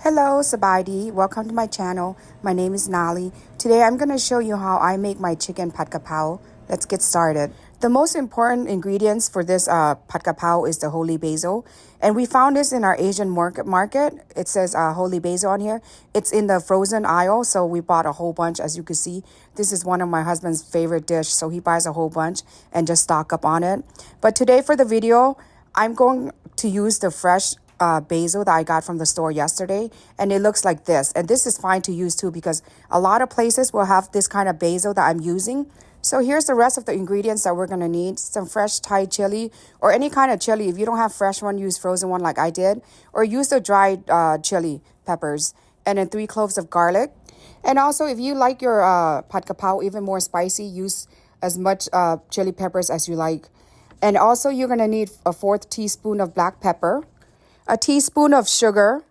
Hello, Sabadi. Welcome to my channel. My name is Nali. Today I'm going to show you how I make my chicken pad kapao. Let's get started. The most important ingredients for this pad kapao is the holy basil. And we found this in our Asian market. It says holy basil on here. It's in the frozen aisle, so we bought a whole bunch. As you can see, this is one of my husband's favorite dish, so he buys a whole bunch and just stock up on it. But today for the video, I'm going to use the fresh basil that I got from the store yesterday, and it looks like this. And this is fine to use too because a lot of places will have this kind of basil that I'm using. So here's the rest of the ingredients that we're gonna need. Some fresh Thai chili or any kind of chili. If you don't have fresh one, use frozen one like I did, or use the dried chili peppers. And then 3 cloves of garlic. And also, if you like your pad kapao even more spicy, use as much chili peppers as you like. And also, you're gonna need a 1/4 teaspoon of black pepper, a teaspoon of sugar,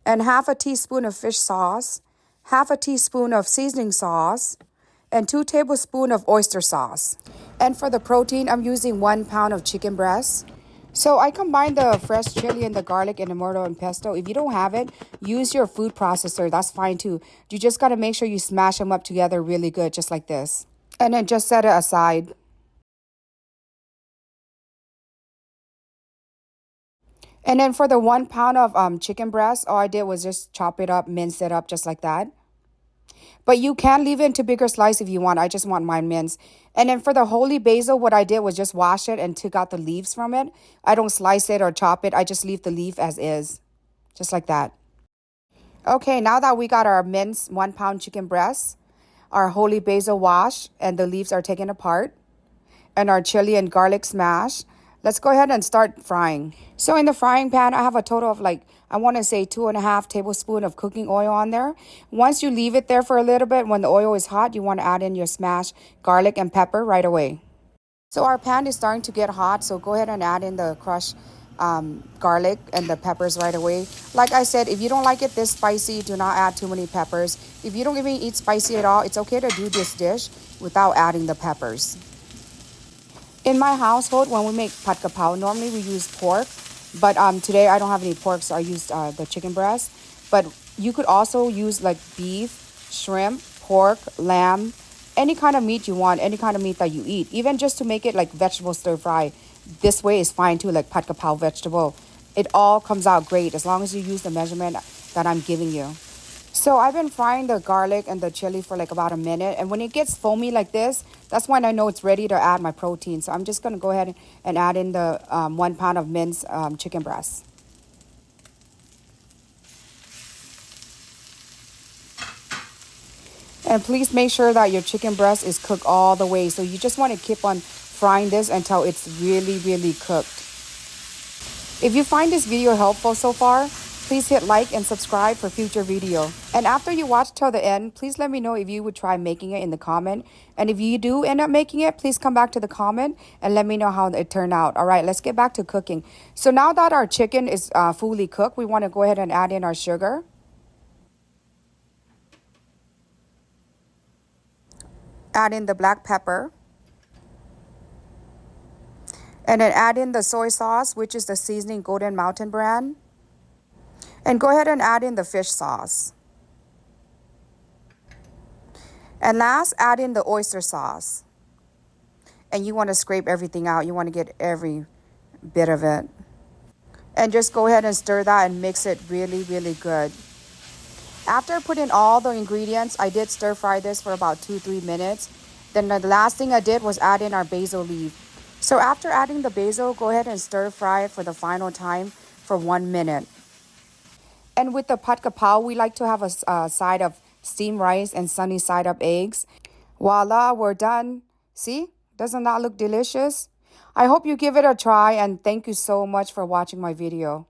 and 1/2 teaspoon of fish sauce, 1/2 teaspoon of seasoning sauce, and 2 tablespoons of oyster sauce. And for the protein, I'm using 1 pound of chicken breast. So I combined the fresh chili and the garlic in the mortar and pesto. If you don't have it, use your food processor. That's fine too. You just got to make sure you smash them up together really good, just like this. And then just set it aside. And then for the 1 pound of chicken breast, all I did was just chop it up, mince it up just like that. But you can leave it into bigger slice if you want. I just want mine minced. And then for the holy basil, what I did was just wash it and took out the leaves from it. I don't slice it or chop it. I just leave the leaf as is, just like that. Okay, now that we got our minced 1 pound chicken breast, our holy basil wash, and the leaves are taken apart, and our chili and garlic smash, let's go ahead and start frying. So in the frying pan, I have a total of I want to say 2.5 tablespoons of cooking oil on there. Once you leave it there for a little bit, when the oil is hot, you want to add in your smashed garlic and pepper right away. So our pan is starting to get hot, so go ahead and add in the crushed garlic and the peppers right away. Like I said, if you don't like it this spicy, do not add too many peppers. If you don't even eat spicy at all, it's okay to do this dish without adding the peppers. In my household, when we make pad kapao, normally we use pork, but today I don't have any pork, so I used the chicken breast. But you could also use like beef, shrimp, pork, lamb, any kind of meat you want, any kind of meat that you eat. Even just to make it like vegetable stir fry, this way is fine too, like pad kapao vegetable. It all comes out great as long as you use the measurement that I'm giving you. So I've been frying the garlic and the chili for like about a minute. And when it gets foamy like this, that's when I know it's ready to add my protein. So I'm just going to go ahead and add in the 1 pound of minced chicken breast. And please make sure that your chicken breast is cooked all the way. So you just want to keep on frying this until it's really, really cooked. If you find this video helpful so far, please hit like and subscribe for future video. And after you watch till the end, please let me know if you would try making it in the comment. And if you do end up making it, please come back to the comment and let me know how it turned out. All right, let's get back to cooking. So now that our chicken is fully cooked, we want to go ahead and add in our sugar. Add in the black pepper. And then add in the soy sauce, which is the seasoning Golden Mountain brand. And go ahead and add in the fish sauce. And last, add in the oyster sauce. And you want to scrape everything out. You want to get every bit of it. And just go ahead and stir that and mix it really, really good. After I put in all the ingredients, I did stir fry this for about 2-3 minutes. Then the last thing I did was add in our basil leaf. So after adding the basil, go ahead and stir fry it for the final time for 1 minute. And with the pad kapao, we like to have a side of steamed rice and sunny side up eggs. Voila, we're done. See? Doesn't that look delicious? I hope you give it a try, and thank you so much for watching my video.